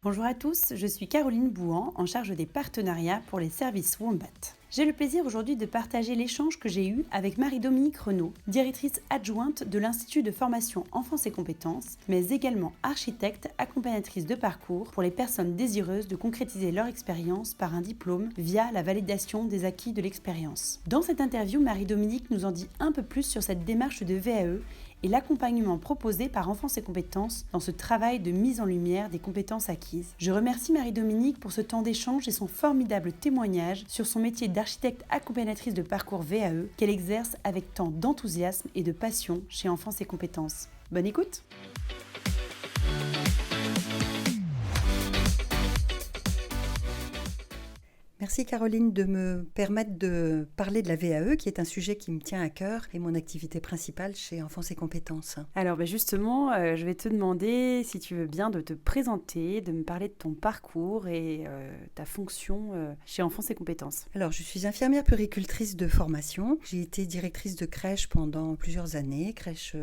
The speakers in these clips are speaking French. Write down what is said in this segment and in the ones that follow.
Bonjour à tous, je suis Caroline Bouhan, en charge des partenariats pour les services Wombat. J'ai le plaisir aujourd'hui de partager l'échange que j'ai eu avec Marie-Dominique Renaud, directrice adjointe de l'Institut de formation Enfance et Compétences, mais également architecte, accompagnatrice de parcours pour les personnes désireuses de concrétiser leur expérience par un diplôme via la validation des acquis de l'expérience. Dans cette interview, Marie-Dominique nous en dit un peu plus sur cette démarche de VAE et l'accompagnement proposé par Enfance et Compétences dans ce travail de mise en lumière des compétences acquises. Je remercie Marie-Dominique pour ce temps d'échange et son formidable témoignage sur son métier d'architecte accompagnatrice de parcours VAE qu'elle exerce avec tant d'enthousiasme et de passion chez Enfance et Compétences. Bonne écoute! Merci Caroline de me permettre de parler de la VAE, qui est un sujet qui me tient à cœur et mon activité principale chez Enfance et Compétences. Alors justement, je vais te demander si tu veux bien de te présenter, de me parler de ton parcours et ta fonction chez Enfance et Compétences. Alors, je suis infirmière puéricultrice de formation. J'ai été directrice de crèche pendant plusieurs années, crèche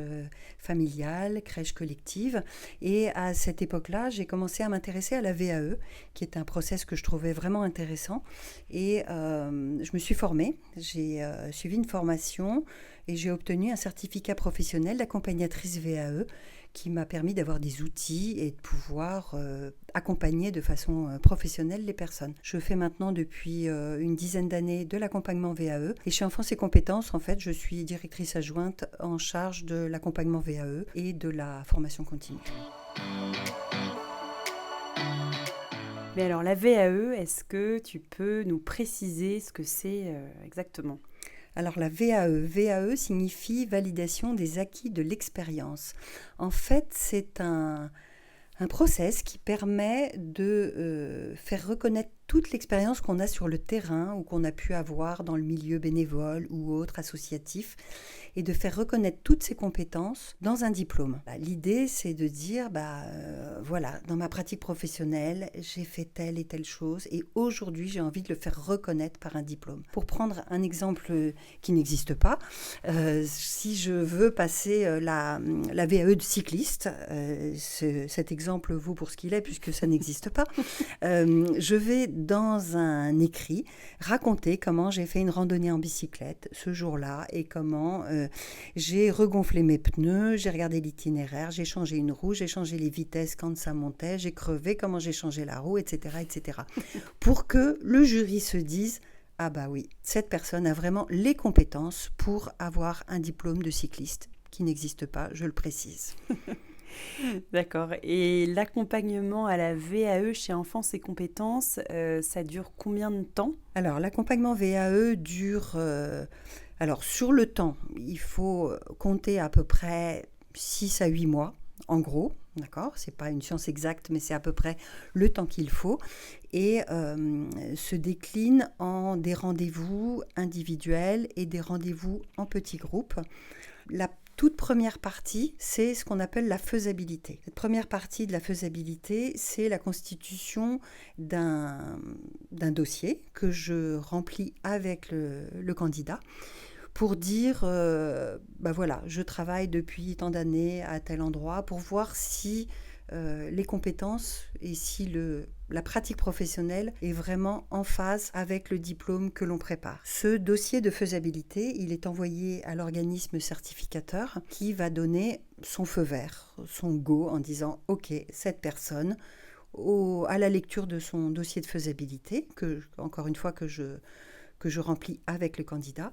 familiale, crèche collective. Et à cette époque-là, j'ai commencé à m'intéresser à la VAE, qui est un process que je trouvais vraiment intéressant. Et je me suis formée, j'ai suivi une formation et j'ai obtenu un certificat professionnel d'accompagnatrice VAE qui m'a permis d'avoir des outils et de pouvoir accompagner de façon professionnelle les personnes. Je fais maintenant depuis une dizaine d'années de l'accompagnement VAE et chez Enfance et Compétences, en fait, je suis directrice adjointe en charge de l'accompagnement VAE et de la formation continue. Mais alors la VAE, est-ce que tu peux nous préciser ce que c'est exactement ? Alors la VAE signifie validation des acquis de l'expérience. En fait, c'est un process qui permet de faire reconnaître toute l'expérience qu'on a sur le terrain ou qu'on a pu avoir dans le milieu bénévole ou autre associatif et de faire reconnaître toutes ces compétences dans un diplôme. L'idée, c'est de dire, voilà, dans ma pratique professionnelle, j'ai fait telle et telle chose et aujourd'hui, j'ai envie de le faire reconnaître par un diplôme. Pour prendre un exemple qui n'existe pas, si je veux passer la VAE de cycliste, cet exemple vaut pour ce qu'il est puisque ça n'existe pas, je vais dans un écrit raconter comment j'ai fait une randonnée en bicyclette ce jour-là et comment j'ai regonflé mes pneus, j'ai regardé l'itinéraire, j'ai changé une roue, j'ai changé les vitesses quand ça montait, j'ai crevé, comment j'ai changé la roue, etc. etc. pour que le jury se dise « Ah bah oui, cette personne a vraiment les compétences pour avoir un diplôme de cycliste » qui n'existe pas, je le précise. D'accord. Et l'accompagnement à la VAE chez Enfance et Compétences, ça dure combien de temps ? Alors, l'accompagnement VAE dure... alors, sur le temps, il faut compter à peu près 6 à 8 mois, en gros. D'accord ? C'est pas une science exacte, mais c'est à peu près le temps qu'il faut. Et se décline en des rendez-vous individuels et des rendez-vous en petits groupes. La toute première partie, c'est ce qu'on appelle la faisabilité. Cette première partie de la faisabilité, c'est la constitution d'un dossier que je remplis avec le candidat pour dire, voilà, je travaille depuis tant d'années à tel endroit pour voir si les compétences et si la pratique professionnelle est vraiment en phase avec le diplôme que l'on prépare. Ce dossier de faisabilité, il est envoyé à l'organisme certificateur qui va donner son feu vert, son go en disant « Ok, cette personne, à la lecture de son dossier de faisabilité, encore une fois que je remplis avec le candidat,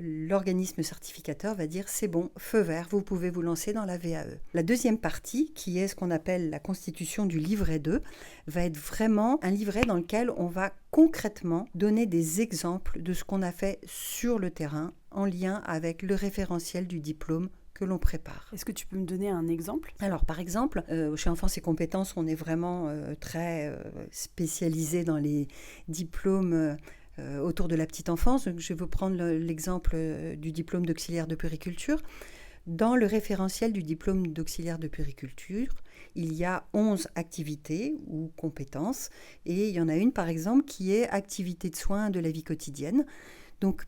l'organisme certificateur va dire c'est bon, feu vert, vous pouvez vous lancer dans la VAE. La deuxième partie, qui est ce qu'on appelle la constitution du livret 2, va être vraiment un livret dans lequel on va concrètement donner des exemples de ce qu'on a fait sur le terrain en lien avec le référentiel du diplôme que l'on prépare. Est-ce que tu peux me donner un exemple ? Alors, par exemple, chez Enfance et Compétences, on est vraiment très spécialisé dans les diplômes autour de la petite enfance. Donc, je vais vous prendre l'exemple du diplôme d'auxiliaire de puériculture. Dans le référentiel du diplôme d'auxiliaire de puériculture, il y a 11 activités ou compétences et il y en a une, par exemple, qui est activité de soins de la vie quotidienne. Donc,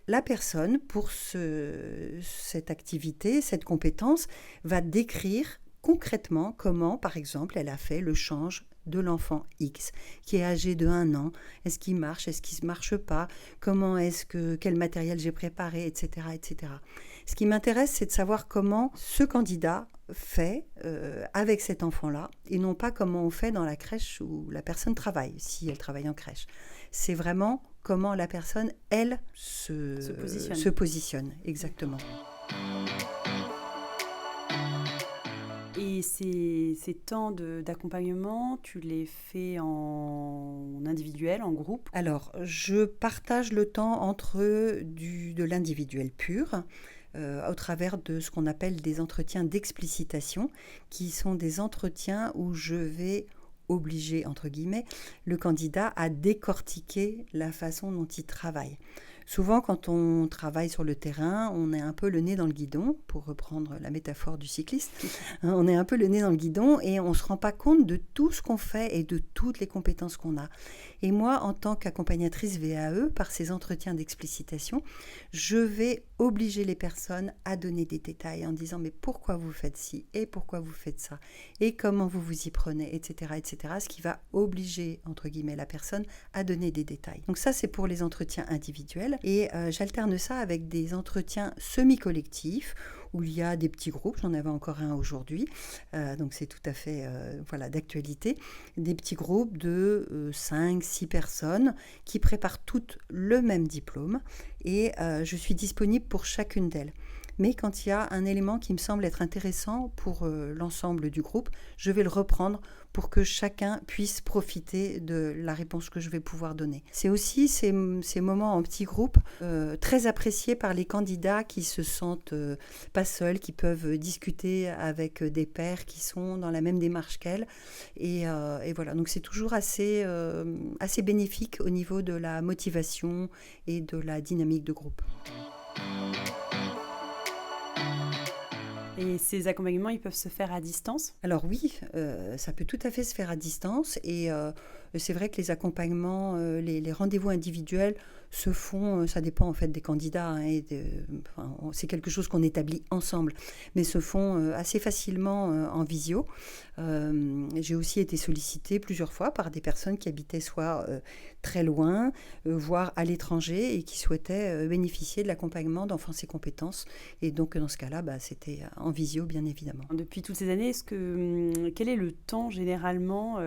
la personne, pour cette activité, cette compétence, va décrire concrètement comment, par exemple, elle a fait le change de l'enfant X, qui est âgé de 1 an. Est-ce qu'il marche? Est-ce qu'il ne marche pas? Quel matériel j'ai préparé, etc., etc. Ce qui m'intéresse, c'est de savoir comment ce candidat fait avec cet enfant-là, et non pas comment on fait dans la crèche où la personne travaille, si elle travaille en crèche. C'est vraiment comment la personne, elle, se positionne. Exactement. Et ces temps d'accompagnement, tu les fais en individuel, en groupe? Alors, je partage le temps entre de l'individuel pur, au travers de ce qu'on appelle des entretiens d'explicitation, qui sont des entretiens où je vais obliger, entre guillemets, le candidat à décortiquer la façon dont il travaille. Souvent, quand on travaille sur le terrain, on est un peu le nez dans le guidon, pour reprendre la métaphore du cycliste. On est un peu le nez dans le guidon et on ne se rend pas compte de tout ce qu'on fait et de toutes les compétences qu'on a. Et moi, en tant qu'accompagnatrice VAE, par ces entretiens d'explicitation, je vais obliger les personnes à donner des détails en disant « mais pourquoi vous faites ci et pourquoi vous faites ça et comment vous vous y prenez, etc. etc. » Ce qui va obliger, entre guillemets, la personne à donner des détails. Donc ça, c'est pour les entretiens individuels. Et j'alterne ça avec des entretiens semi-collectifs où il y a des petits groupes, j'en avais encore un aujourd'hui, donc c'est tout à fait d'actualité, des petits groupes de 5-6 personnes qui préparent toutes le même diplôme et je suis disponible pour chacune d'elles. Mais quand il y a un élément qui me semble être intéressant pour l'ensemble du groupe, je vais le reprendre pour que chacun puisse profiter de la réponse que je vais pouvoir donner. C'est aussi ces moments en petits groupes très appréciés par les candidats qui se sentent pas seuls, qui peuvent discuter avec des pairs qui sont dans la même démarche qu'elles. Et voilà, donc c'est toujours assez bénéfique au niveau de la motivation et de la dynamique de groupe. Et ces accompagnements, ils peuvent se faire à distance? Alors oui, ça peut tout à fait se faire à distance et c'est vrai que les accompagnements, les rendez-vous individuels se font, ça dépend en fait des candidats, hein, c'est quelque chose qu'on établit ensemble, mais se font assez facilement en visio. J'ai aussi été sollicitée plusieurs fois par des personnes qui habitaient soit très loin, voire à l'étranger et qui souhaitaient bénéficier de l'accompagnement d'Enfance et Compétences. Et donc dans ce cas-là, c'était en visio bien évidemment. Depuis toutes ces années, quel est le temps généralement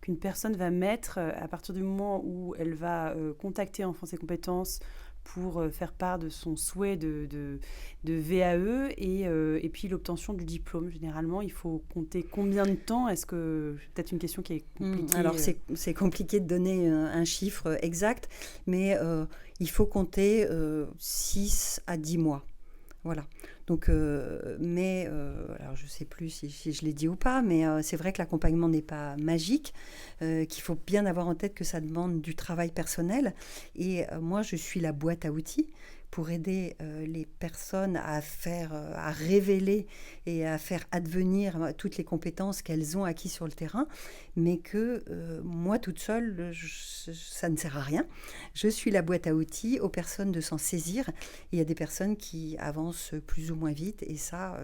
qu'une personne va mettre à partir du moment où elle va contacter Enfance et Compétences pour faire part de son souhait de VAE et puis l'obtention du diplôme? Généralement, il faut compter combien de temps? Est-ce que c'est peut-être une question qui est compliquée? Alors, c'est compliqué de donner un chiffre exact, mais il faut compter 6 à 10 mois. Voilà. Donc, alors je ne sais plus si je l'ai dit ou pas, mais c'est vrai que l'accompagnement n'est pas magique, qu'il faut bien avoir en tête que ça demande du travail personnel. Et moi, je suis la boîte à outils pour aider les personnes à révéler et à faire advenir toutes les compétences qu'elles ont acquises sur le terrain, mais que moi toute seule, ça ne sert à rien. Je suis la boîte à outils aux personnes de s'en saisir. Il y a des personnes qui avancent plus ou moins vite et ça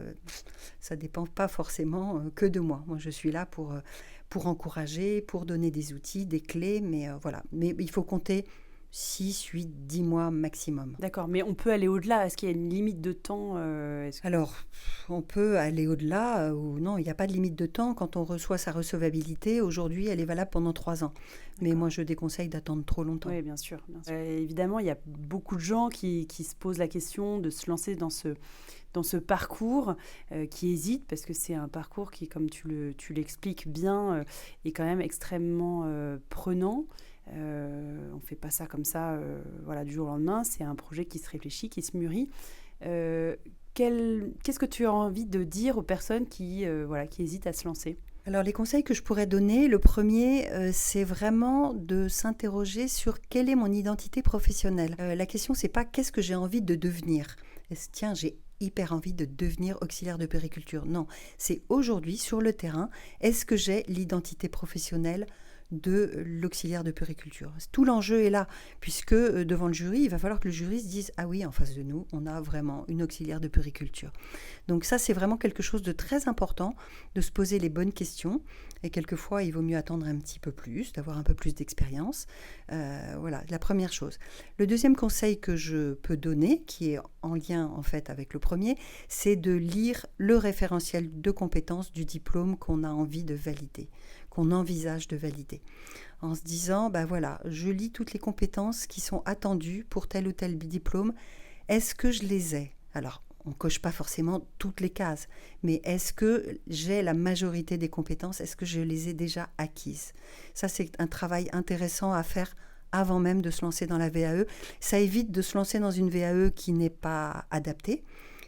dépend pas forcément que de moi. Moi, je suis là pour encourager, pour donner des outils, des clés, mais voilà. Mais il faut compter 6, 8, 10 mois maximum. D'accord, mais on peut aller au-delà. Est-ce qu'il y a une limite de temps Alors, on peut aller au-delà ou non, il n'y a pas de limite de temps. Quand on reçoit sa recevabilité, aujourd'hui, elle est valable pendant 3 ans. Mais moi, je déconseille d'attendre trop longtemps. Oui, bien sûr. Évidemment, il y a beaucoup de gens qui se posent la question de se lancer dans ce parcours, qui hésitent parce que c'est un parcours qui, comme tu l'expliques bien, est quand même extrêmement prenant. On ne fait pas ça comme ça du jour au lendemain. C'est un projet qui se réfléchit, qui se mûrit. Qu'est-ce que tu as envie de dire aux personnes qui hésitent à se lancer? Alors, les conseils que je pourrais donner, le premier, c'est vraiment de s'interroger sur quelle est mon identité professionnelle. La question, c'est pas qu'est-ce que j'ai envie de devenir. Tiens, j'ai hyper envie de devenir auxiliaire de puériculture. Non, c'est aujourd'hui, sur le terrain, est-ce que j'ai l'identité professionnelle de l'auxiliaire de puériculture. Tout l'enjeu est là, puisque devant le jury, il va falloir que le jury se dise « Ah oui, en face de nous, on a vraiment une auxiliaire de puériculture ». Donc ça, c'est vraiment quelque chose de très important, de se poser les bonnes questions. Et quelquefois, il vaut mieux attendre un petit peu plus, d'avoir un peu plus d'expérience. Voilà, la première chose. Le deuxième conseil que je peux donner, qui est en lien en fait avec le premier, c'est de lire le référentiel de compétences du diplôme qu'on a envie de valider, qu'on envisage de valider. En se disant, ben voilà, je lis toutes les compétences qui sont attendues pour tel ou tel diplôme. Est-ce que je les ai ? Alors, on ne coche pas forcément toutes les cases, mais est-ce que j'ai la majorité des compétences ? Est-ce que je les ai déjà acquises ? Ça, c'est un travail intéressant à faire avant même de se lancer dans la VAE. Ça évite de se lancer dans une VAE qui n'est pas adaptée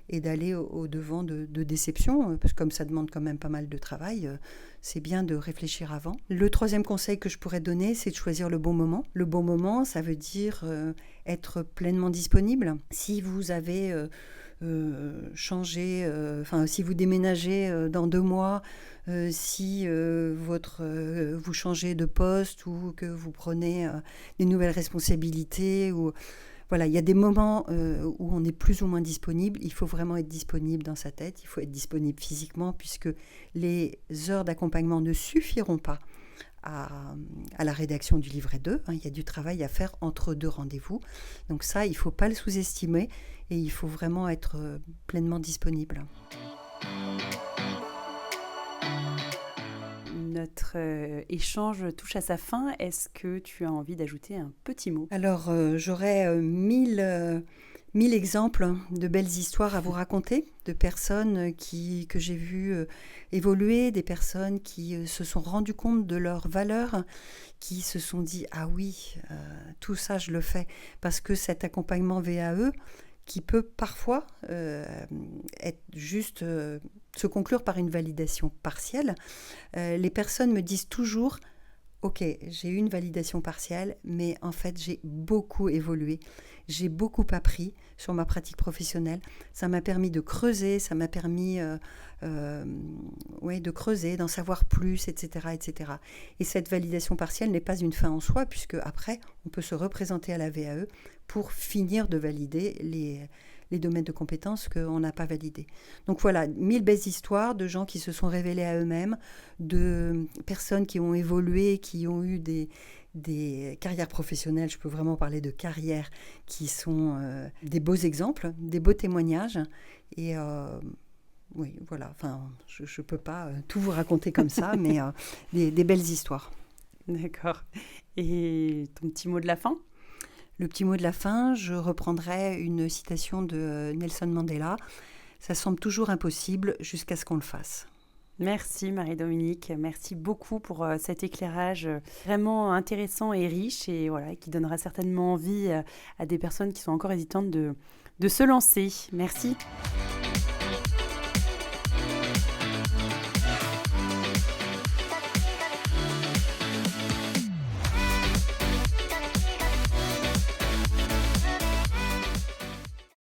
et d'aller au-devant de déceptions, parce que comme ça demande quand même pas mal de travail, c'est bien de réfléchir avant. Le troisième conseil que je pourrais donner, c'est de choisir le bon moment. Le bon moment, ça veut dire être pleinement disponible. Si vous avez changer, si vous déménagez dans 2 mois, si vous changez de poste ou que vous prenez des nouvelles responsabilités, voilà, il y a des moments où on est plus ou moins disponible. Il faut vraiment être disponible dans sa tête, il faut être disponible physiquement puisque les heures d'accompagnement ne suffiront pas à la rédaction du livret 2. Il y a du travail à faire entre 2 rendez-vous. Donc ça, il ne faut pas le sous-estimer et il faut vraiment être pleinement disponible. Notre échange touche à sa fin. Est-ce que tu as envie d'ajouter un petit mot ? Alors, j'aurais 1000 exemples de belles histoires à vous raconter, de personnes que j'ai vues évoluer, des personnes qui se sont rendues compte de leurs valeurs, qui se sont dit « Ah oui, tout ça, je le fais ». Parce que cet accompagnement VAE, qui peut parfois être juste se conclure par une validation partielle, les personnes me disent toujours « Ok, j'ai eu une validation partielle, mais en fait, j'ai beaucoup évolué. J'ai beaucoup appris sur ma pratique professionnelle. Ça m'a permis de creuser, ça m'a permis de creuser, d'en savoir plus, etc., etc. » Et cette validation partielle n'est pas une fin en soi, puisque après, on peut se représenter à la VAE pour finir de valider les domaines de compétences qu'on n'a pas validés. Donc voilà, 1000 belles histoires de gens qui se sont révélés à eux-mêmes, de personnes qui ont évolué, qui ont eu des carrières professionnelles, je peux vraiment parler de carrières qui sont des beaux exemples, des beaux témoignages. Et oui, voilà, je ne peux pas tout vous raconter comme ça, mais des belles histoires. D'accord. Et ton petit mot de la fin ? Le petit mot de la fin, je reprendrai une citation de Nelson Mandela. Ça semble toujours impossible jusqu'à ce qu'on le fasse. Merci Marie-Dominique, merci beaucoup pour cet éclairage vraiment intéressant et riche et voilà, qui donnera certainement envie à des personnes qui sont encore hésitantes de se lancer. Merci.